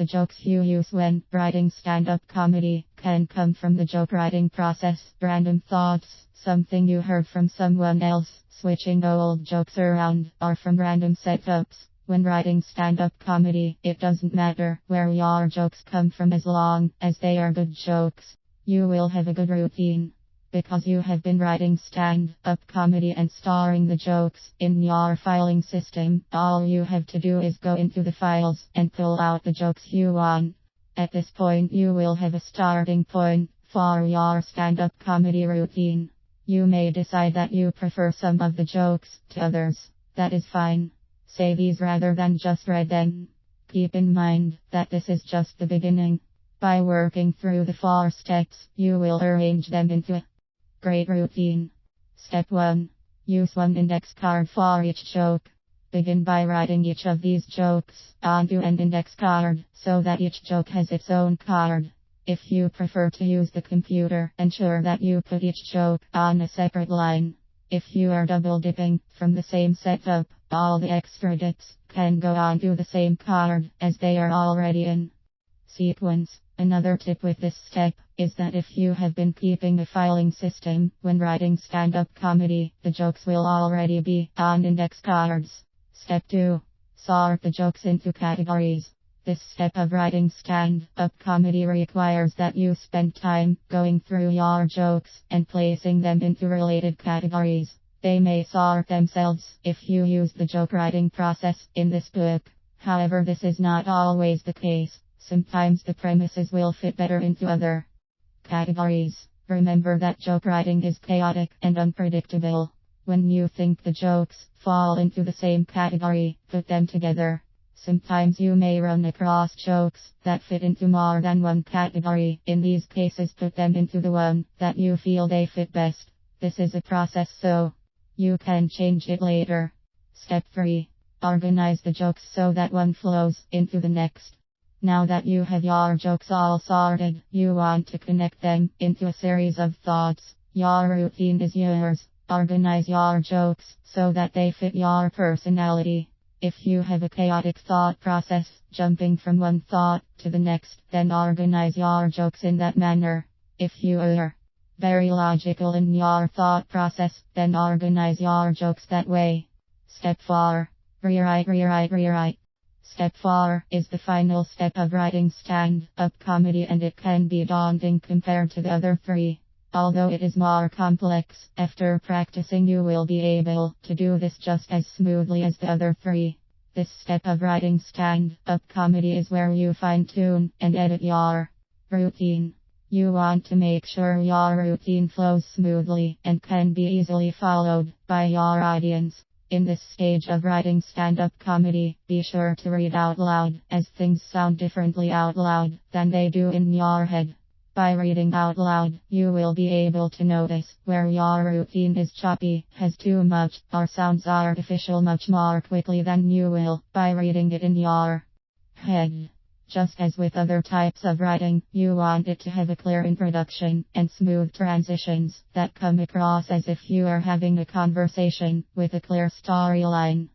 the jokes you use when writing stand-up comedy can come from the joke writing process, random thoughts, something you heard from someone else, switching old jokes around, or from random setups. When writing stand-up comedy, it doesn't matter where your jokes come from as long as they are good jokes. You will have a good routine. Because you have been writing stand-up comedy and storing the jokes in your filing system, all you have to do is go into the files and pull out the jokes you want. At this point you will have a starting point for your stand-up comedy routine. You may decide that you prefer some of the jokes to others. That is fine. Say these rather than just write them. Keep in mind that this is just the beginning. By working through the 4 steps, you will arrange them into a great routine. Step 1. Use one index card for each joke. Begin by writing each of these jokes onto an index card so that each joke has its own card. If you prefer to use the computer, ensure that you put each joke on a separate line. If you are double dipping from the same setup, all the extra bits can go onto the same card as they are already in sequence. Another tip with this step is that if you have been keeping a filing system when writing stand-up comedy, the jokes will already be on index cards. Step 2. Sort the jokes into categories. This step of writing stand-up comedy requires that you spend time going through your jokes and placing them into related categories. They may sort themselves if you use the joke writing process in this book. However, this is not always the case. Sometimes the premises will fit better into other categories. Remember that joke writing is chaotic and unpredictable. When you think the jokes fall into the same category, put them together. Sometimes you may run across jokes that fit into more than one category. In these cases, put them into the one that you feel they fit best. This is a process, so you can change it later. Step 3. Organize the jokes so that one flows into the next. Now that you have your jokes all sorted, you want to connect them into a series of thoughts. Your routine is yours. Organize your jokes so that they fit your personality. If you have a chaotic thought process, jumping from one thought to the next, then organize your jokes in that manner. If you are very logical in your thought process, then organize your jokes that way. Step 4. Rewrite. Step 4 is the final step of writing stand-up comedy, and it can be daunting compared to the other 3. Although it is more complex, after practicing you will be able to do this just as smoothly as the other 3. This step of writing stand-up comedy is where you fine-tune and edit your routine. You want to make sure your routine flows smoothly and can be easily followed by your audience. In this stage of writing stand-up comedy, be sure to read out loud, as things sound differently out loud than they do in your head. By reading out loud, you will be able to notice where your routine is choppy, has too much, or sounds artificial much more quickly than you will by reading it in your head. Just as with other types of writing, you want it to have a clear introduction and smooth transitions that come across as if you are having a conversation with a clear storyline.